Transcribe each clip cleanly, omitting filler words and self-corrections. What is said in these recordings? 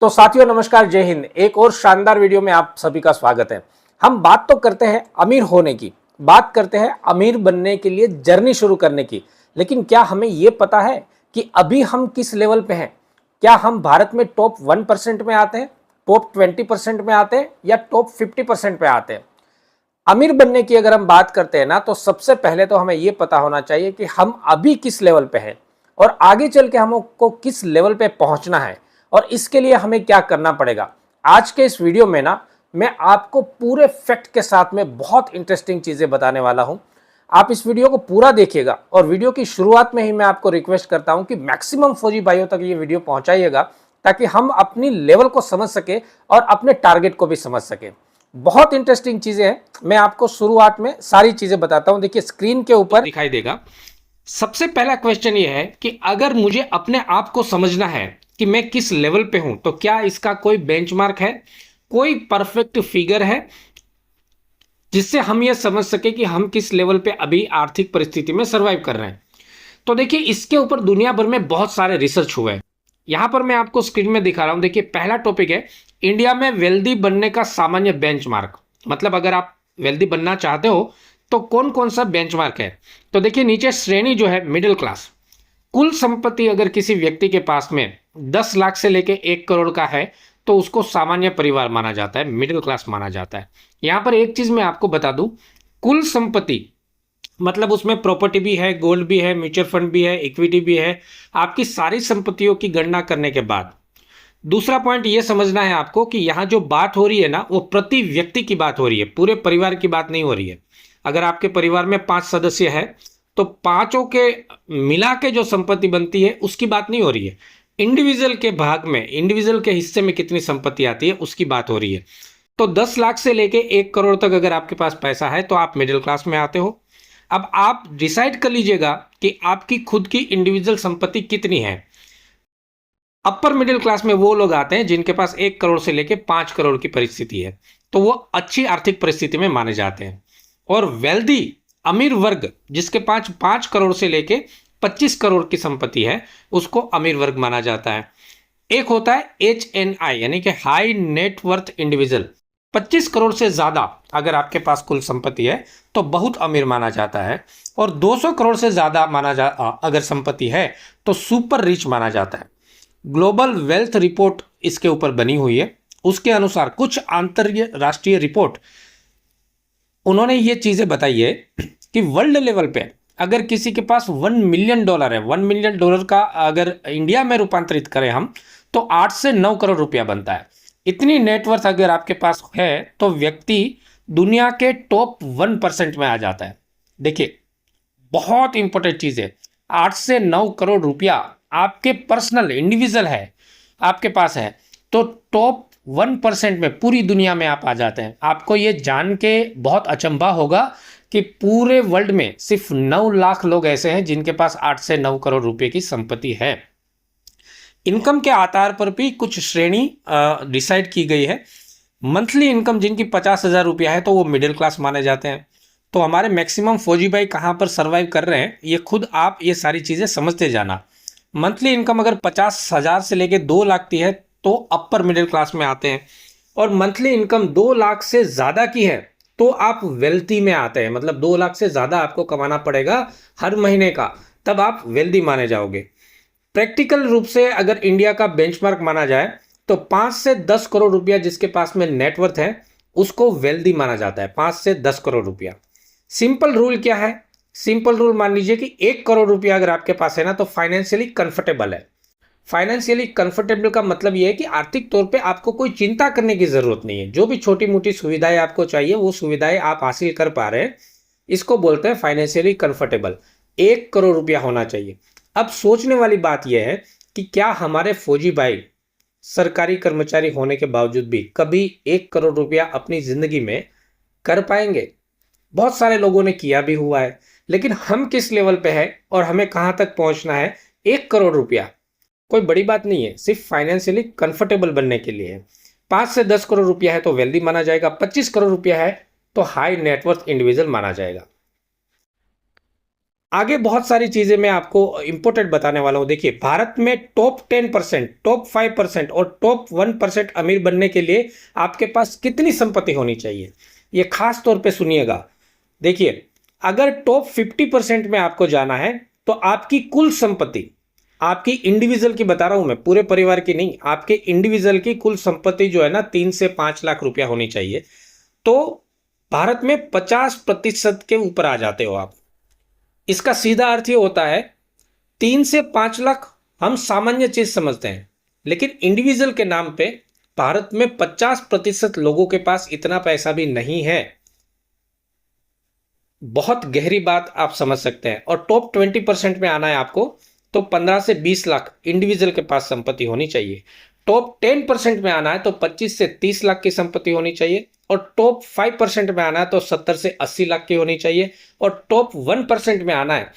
तो साथियों नमस्कार, जय हिंद। एक और शानदार वीडियो में आप सभी का स्वागत है। हम बात तो करते हैं अमीर होने की, बात करते हैं अमीर बनने के लिए जर्नी शुरू करने की, लेकिन क्या हमें यह पता है कि अभी हम किस लेवल पे हैं? क्या हम भारत में टॉप 1% में आते हैं, टॉप 20% में आते हैं या टॉप 50% पे आते हैं? अमीर बनने की अगर हम बात करते हैं ना, तो सबसे पहले तो हमें यह पता होना चाहिए कि हम अभी किस लेवल पे हैं और आगे चल के हमको किस लेवल पे पहुंचना है और इसके लिए हमें क्या करना पड़ेगा। आज के इस वीडियो में ना मैं आपको पूरे फैक्ट के साथ में बहुत इंटरेस्टिंग चीजें बताने वाला हूं। आप इस वीडियो को पूरा देखिएगा और वीडियो की शुरुआत में ही मैं आपको रिक्वेस्ट करता हूं कि मैक्सिमम फौजी भाइयों तक ये वीडियो पहुंचाइएगा ताकि हम अपनी लेवल को समझ सके और अपने टारगेट को भी समझ सके। बहुत इंटरेस्टिंग चीजें हैं, मैं आपको शुरुआत में सारी चीजें बताता हूं। देखिए स्क्रीन के ऊपर दिखाई देगा। सबसे पहला क्वेश्चन ये है कि अगर मुझे अपने आप को समझना है कि मैं किस लेवल पे हूं, तो क्या इसका कोई बेंचमार्क है, कोई परफेक्ट फिगर है जिससे हम ये समझ सके कि हम किस लेवल पे अभी आर्थिक परिस्थिति में सर्वाइव कर रहे हैं? तो देखिए इसके ऊपर दुनिया भर में बहुत सारे रिसर्च हुए हैं। यहां पर मैं आपको स्क्रीन में दिखा रहा हूं। देखिए पहला टॉपिक है इंडिया में वेल्दी बनने का सामान्य बेंचमार्क। मतलब अगर आप वेल्दी बनना चाहते हो तो कौन कौन सा बेंचमार्क है। तो देखिए नीचे श्रेणी जो है मिडिल क्लास। कुल संपत्ति अगर किसी व्यक्ति के पास में 10 लाख से लेके 1 करोड़ का है तो उसको सामान्य परिवार माना जाता है, मिडिल क्लास माना जाता है। यहां पर एक चीज मैं आपको बता दूं, कुल संपत्ति मतलब उसमें प्रॉपर्टी भी है, गोल्ड भी है, म्यूचुअल फंड भी है, इक्विटी भी है, आपकी सारी संपत्तियों की गणना करने के बाद दूसरा पॉइंट ये समझना है आपको कि यहां जो बात हो रही है ना, वो प्रति व्यक्ति की बात हो रही है, पूरे परिवार की बात नहीं हो रही है। अगर आपके परिवार में 5 सदस्य है तो पांचों के मिला के जो संपत्ति बनती है उसकी बात नहीं हो रही है। इंडिविजुअल के भाग में, इंडिविजुअल के हिस्से में कितनी संपत्ति आती है उसकी बात हो रही है। तो 10 लाख से लेके 1 करोड़ तक अगर आपके पास पैसा है तो आप मिडिल क्लास में आते हो। अब आप डिसाइड कर लीजिएगा कि आपकी खुद की इंडिविजुअल संपत्ति कितनी है। अपर मिडिल क्लास में वो लोग आते हैं जिनके पास 1 करोड़ से लेके 5 करोड़ की परिस्थिति है, तो वो अच्छी आर्थिक परिस्थिति में माने जाते हैं। और वेल्दी अमीर वर्ग जिसके पास 5 करोड़ से लेके 25 करोड़ की संपत्ति है उसको अमीर वर्ग माना जाता है। एक होता है HNI यानी कि हाई नेटवर्थ इंडिविजुअल। 25 करोड़ से ज्यादा अगर आपके पास कुल संपत्ति है तो बहुत अमीर माना जाता है। और 200 करोड़ से ज्यादा अगर संपत्ति है तो सुपर रिच माना जाता है। ग्लोबल वेल्थ रिपोर्ट इसके ऊपर बनी हुई है। उसके अनुसार कुछ अंतरराष्ट्रीय रिपोर्ट उन्होंने ये चीजें बताई है कि वर्ल्ड लेवल पे अगर किसी के पास $1 मिलियन है, $1 मिलियन का अगर इंडिया में रूपांतरित करें हम तो 8 से 9 करोड़ रुपया बनता है। इतनी नेटवर्थ अगर आपके पास है तो व्यक्ति दुनिया के टॉप 1% में आ जाता है। देखिए बहुत इंपॉर्टेंट चीज है, 8 से 9 करोड़ रुपया आपके पर्सनल इंडिविजुअल है, आपके पास है तो टॉप 1% में पूरी दुनिया में आप आ जाते हैं। आपको ये जान के बहुत अचंभा होगा कि पूरे वर्ल्ड में सिर्फ 9 लाख लोग ऐसे हैं जिनके पास 8 से 9 करोड़ रुपए की संपत्ति है। इनकम के आधार पर भी कुछ श्रेणी डिसाइड की गई है। मंथली इनकम जिनकी 50,000 रुपया है तो वो मिडिल क्लास माने जाते हैं। तो हमारे मैक्सिमम फौजी भाई कहाँ पर सर्वाइव कर रहे हैं ये खुद आप ये सारी चीज़ें समझते जाना। मंथली इनकम अगर 50,000 से लेके 2 लाख की है तो अपर मिडिल क्लास में आते हैं। और मंथली इनकम 2 लाख से ज़्यादा की है तो आप वेल्थी में आते हैं। मतलब 2 लाख से ज़्यादा आपको कमाना पड़ेगा हर महीने का, तब आप वेल्दी माने जाओगे। प्रैक्टिकल रूप से अगर इंडिया का बेंचमार्क माना जाए तो 5 से 10 करोड़ रुपया जिसके पास में नेटवर्थ है उसको वेल्दी माना जाता है, 5 से 10 करोड़ रुपया। सिंपल रूल क्या है? सिंपल रूल मान लीजिए कि 1 करोड़ रुपया अगर आपके पास है ना तो फाइनेंशियली कंफर्टेबल है। फाइनेंशियली कंफर्टेबल का मतलब यह है कि आर्थिक तौर पे आपको कोई चिंता करने की जरूरत नहीं है। जो भी छोटी मोटी सुविधाएं आपको चाहिए वो सुविधाएं आप हासिल कर पा रहे हैं, इसको बोलते हैं फाइनेंशियली कंफर्टेबल। 1 करोड़ रुपया होना चाहिए। अब सोचने वाली बात यह है कि क्या हमारे फौजी भाई सरकारी कर्मचारी होने के बावजूद भी कभी 1 करोड़ रुपया अपनी जिंदगी में कर पाएंगे? बहुत सारे लोगों ने किया भी हुआ है, लेकिन हम किस लेवल पे है और हमें कहां तक पहुंचना है? 1 करोड़ रुपया कोई बड़ी बात नहीं है, सिर्फ फाइनेंशियली कंफर्टेबल बनने के लिए है। 5 से 10 करोड़ रुपया है तो वेल्दी माना जाएगा, 25 करोड़ रुपया है तो हाई नेटवर्थ इंडिविजुअल माना जाएगा। आगे बहुत सारी चीजें मैं आपको इंपॉर्टेंट बताने वाला हूं। देखिए, भारत में टॉप 10%, टॉप 5% और टॉप 1% अमीर बनने के लिए आपके पास कितनी संपत्ति होनी चाहिए, ये खास तौर पे सुनिएगा। देखिए, अगर टॉप 50% में आपको जाना है तो आपकी कुल संपत्ति, आपकी इंडिविजुअल की बता रहा हूं मैं, पूरे परिवार की नहीं, आपके इंडिविजुअल की कुल संपत्ति जो है ना 3 से 5 लाख रुपया होनी चाहिए। तो भारत में 50% के ऊपर आ जाते हो आप। इसका सीधा अर्थ ये होता है 3 से 5 लाख हम सामान्य चीज समझते हैं, लेकिन इंडिविजुअल के नाम पे भारत में 50% लोगों के पास इतना पैसा भी नहीं है। बहुत गहरी बात आप समझ सकते हैं। और टॉप 20% में आना है आपको तो 15 से 20 लाख इंडिविजुअल के पास संपत्ति होनी चाहिए। टॉप 10% में आना है तो 25 से 30 लाख की संपत्ति होनी चाहिए। और टॉप 5% में आना है तो 70 से 80 लाख की होनी चाहिए। और टॉप 1% में आना है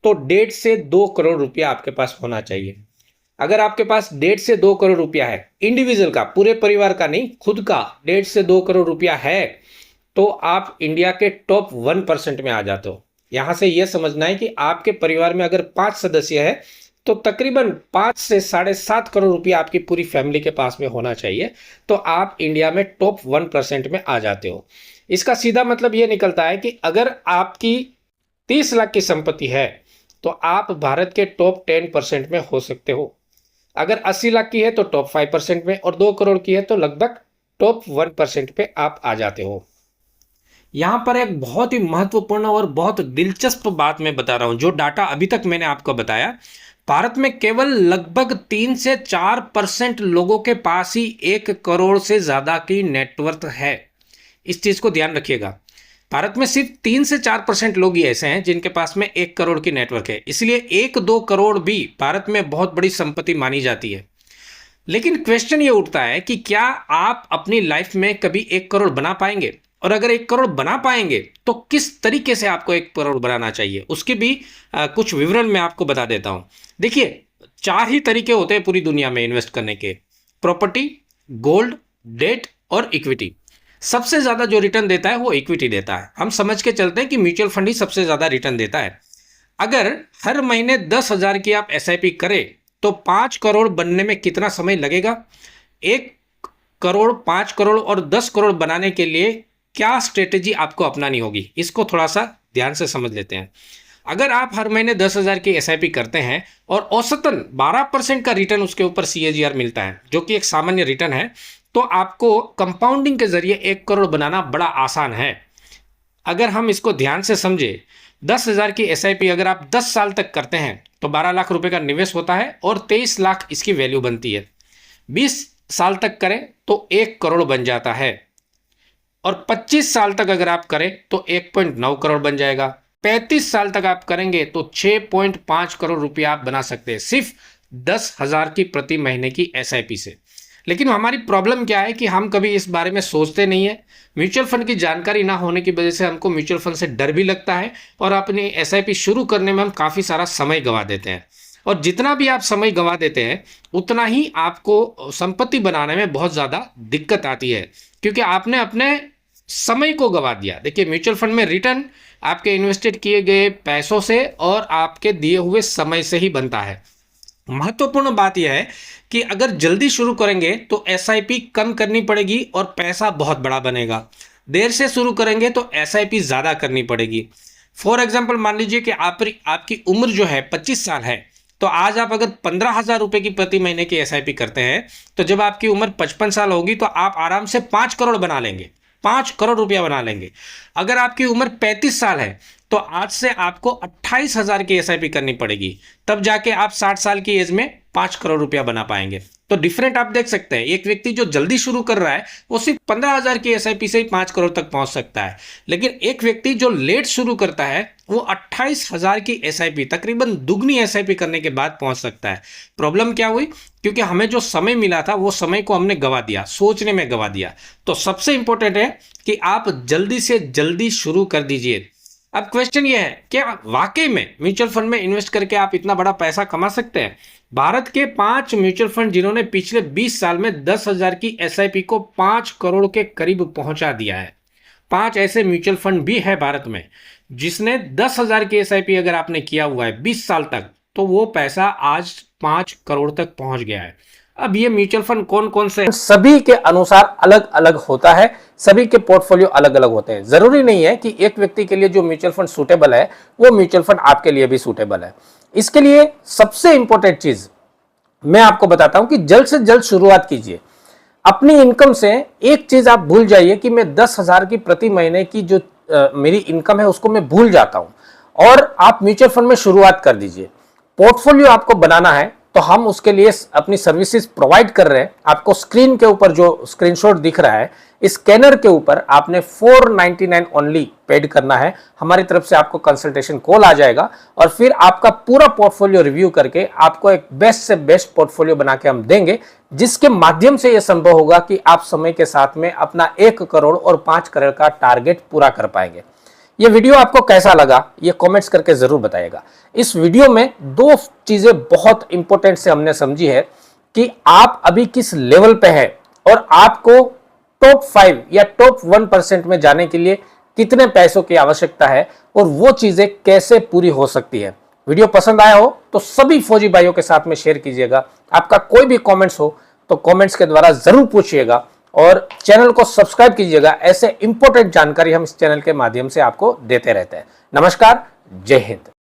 तो 1.5 से 2 करोड़ रुपया आपके पास होना चाहिए। अगर आपके पास 1.5 से 2 करोड़ रुपया है इंडिविजुअल का, पूरे परिवार का नहीं, खुद का 1.5 से 2 करोड़ रुपया है, तो आप इंडिया के टॉप 1% में आ जाते हो। यहां से यह समझना है कि आपके परिवार में अगर 5 सदस्य है तो तकरीबन 5 से 7.5 करोड़ रुपया आपकी पूरी फैमिली के पास में होना चाहिए, तो आप इंडिया में टॉप 1% में आ जाते हो। इसका सीधा मतलब यह निकलता है कि अगर आपकी 30 लाख की संपत्ति है तो आप भारत के टॉप 10% में हो सकते हो। अगर 80 लाख की है तो टॉप 5% में, और 2 करोड़ की है तो लगभग टॉप 1% पे आप आ जाते हो। यहां पर एक बहुत ही महत्वपूर्ण और बहुत दिलचस्प बात मैं बता रहा हूं, जो डाटा अभी तक मैंने आपको बताया, भारत में केवल लगभग 3 से 4% लोगों के पास ही 1 करोड़ से ज्यादा की नेटवर्थ है। इस चीज को ध्यान रखिएगा। भारत में सिर्फ 3 से 4% लोग ही ऐसे हैं जिनके पास में 1 करोड़ की नेटवर्क है। इसलिए 1-2 करोड़ भी भारत में बहुत बड़ी संपत्ति मानी जाती है। लेकिन क्वेश्चन ये उठता है कि क्या आप अपनी लाइफ में कभी 1 करोड़ बना पाएंगे? और अगर 1 करोड़ बना पाएंगे तो किस तरीके से आपको 1 करोड़ बनाना चाहिए, उसके भी कुछ विवरण मैं आपको बता देता हूं। देखिए, 4 ही तरीके होते हैं पूरी दुनिया में इन्वेस्ट करने के: प्रॉपर्टी, गोल्ड, डेट और इक्विटी। सबसे ज्यादा जो रिटर्न देता है वो इक्विटी देता है। हम समझ के चलते हैं कि म्यूचुअल फंड ही सबसे ज्यादा रिटर्न देता है। अगर हर महीने 10,000 की आप एसआईपी करें तो 5 करोड़ बनने में कितना समय लगेगा? 1 करोड़, 5 करोड़ और 10 करोड़ बनाने के लिए क्या स्ट्रेटेजी आपको अपनानी होगी, इसको थोड़ा सा ध्यान से समझ लेते हैं। अगर आप हर महीने 10,000 की एसआईपी करते हैं और औसतन 12% का रिटर्न उसके ऊपर सीएजीआर मिलता है, जो कि एक सामान्य रिटर्न है, तो आपको कंपाउंडिंग के जरिए 1 करोड़ बनाना बड़ा आसान है। अगर हम इसको ध्यान से समझे, 10,000 की एसआईपी अगर आप 10 साल तक करते हैं तो 12 लाख रुपए का निवेश होता है और 23 लाख इसकी वैल्यू बनती है। 20 साल तक करें तो 1 करोड़ बन जाता है। और 25 साल तक अगर आप करें तो 1.9 करोड़ बन जाएगा। 35 साल तक आप करेंगे तो 6.5 करोड़ रुपया आप बना सकते हैं, सिर्फ 10,000 की प्रति महीने की एसआईपी से। लेकिन हमारी प्रॉब्लम क्या है कि हम कभी इस बारे में सोचते नहीं है। म्यूचुअल फंड की जानकारी ना होने की वजह से हमको म्यूचुअल फंड से डर भी लगता है और अपनी एसआईपी शुरू करने में हम काफ़ी सारा समय गंवा देते हैं। और जितना भी आप समय गंवा देते हैं उतना ही आपको संपत्ति बनाने में बहुत ज़्यादा दिक्कत आती है, क्योंकि आपने अपने समय को गंवा दिया। देखिए, म्यूचुअल फंड में रिटर्न आपके इन्वेस्टेड किए गए पैसों से और आपके दिए हुए समय से ही बनता है। महत्वपूर्ण बात यह है कि अगर जल्दी शुरू करेंगे तो एसआईपी कम करनी पड़ेगी और पैसा बहुत बड़ा बनेगा। देर से शुरू करेंगे तो एसआईपी ज़्यादा करनी पड़ेगी। फॉर एग्जाम्पल, मान लीजिए कि आपकी उम्र जो है 25 साल है, तो आज आप अगर 15,000 रुपये की प्रति महीने की एसआईपी करते हैं तो जब आपकी उम्र 55 साल होगी तो आप आराम से 5 करोड़ बना लेंगे, 5 करोड़ रुपया बना लेंगे। अगर आपकी उम्र 35 साल है तो आज से आपको 28,000 की एसआईपी करनी पड़ेगी, तब जाके आप 60 साल की एज में 5 करोड़ रुपया बना पाएंगे। तो डिफरेंट आप देख सकते हैं। एक व्यक्ति जो जल्दी शुरू कर रहा है वो सिर्फ 15,000 की एसआईपी से ही 5 करोड़ तक पहुंच सकता है, लेकिन एक व्यक्ति जो लेट शुरू करता है वो 28,000 की एसआईपी, तकरीबन दुगनी एसआईपी करने के बाद पहुंच सकता है। प्रॉब्लम क्या हुई? क्योंकि हमें जो समय मिला था वो समय को हमने गंवा दिया, सोचने में गंवा दिया। तो सबसे इंपॉर्टेंट है कि आप जल्दी से जल्दी शुरू कर दीजिए। अब क्वेश्चन ये है, क्या वाकई में म्यूचुअल फंड में इन्वेस्ट करके आप इतना बड़ा पैसा कमा सकते हैं? भारत के 5 म्यूचुअल फंड जिन्होंने पिछले 20 साल में 10,000 की एसआईपी को 5 करोड़ के करीब पहुंचा दिया है, 5 ऐसे म्यूचुअल फंड भी है भारत में जिसने 10,000 की SIP अगर आपने किया हुआ है 20 साल तक, तो वो पैसा आज 5 करोड़ तक पहुंच गया है। अब ये म्यूचुअल फंड कौन कौन से, सभी के अनुसार अलग अलग होता है, सभी के पोर्टफोलियो अलग अलग होते हैं। जरूरी नहीं है कि एक व्यक्ति के लिए जो म्यूचुअल फंड सूटेबल है वो म्यूचुअल फंड आपके लिए भी सूटेबल है। इसके लिए सबसे इंपॉर्टेंट चीज मैं आपको बताता हूं कि जल्द से जल्द शुरुआत कीजिए। अपनी इनकम से एक चीज आप भूल जाइए कि मैं 10,000 की प्रति महीने की जो मेरी इनकम है उसको मैं भूल जाता हूं, और आप म्यूचुअल फंड में शुरुआत कर दीजिए। पोर्टफोलियो आपको बनाना है तो हम उसके लिए अपनी सर्विसेज प्रोवाइड कर रहे हैं। आपको स्क्रीन के ऊपर जो स्क्रीनशॉट दिख रहा है, इस स्कैनर के ऊपर आपने 499 ओनली पेड करना है। हमारी तरफ से आपको कंसल्टेशन कॉल आ जाएगा और फिर आपका पूरा पोर्टफोलियो रिव्यू करके आपको एक बेस्ट से बेस्ट पोर्टफोलियो बना के हम देंगे, जिसके माध्यम से यह संभव होगा कि आप समय के साथ में अपना 1 करोड़ और 5 करोड़ का टारगेट पूरा कर पाएंगे। ये वीडियो आपको कैसा लगा ये कमेंट्स करके जरूर बताइएगा। इस वीडियो में 2 चीजें बहुत इंपॉर्टेंट से हमने समझी है कि आप अभी किस लेवल पे है और आपको टॉप 5 या टॉप 1% में जाने के लिए कितने पैसों की आवश्यकता है और वो चीजें कैसे पूरी हो सकती है। वीडियो पसंद आया हो तो सभी फौजी भाइयों के साथ में शेयर कीजिएगा। आपका कोई भी कमेंट्स हो तो कमेंट्स के द्वारा जरूर पूछिएगा और चैनल को सब्सक्राइब कीजिएगा। ऐसे इंपॉर्टेंट जानकारी हम इस चैनल के माध्यम से आपको देते रहते हैं। नमस्कार, जय हिंद।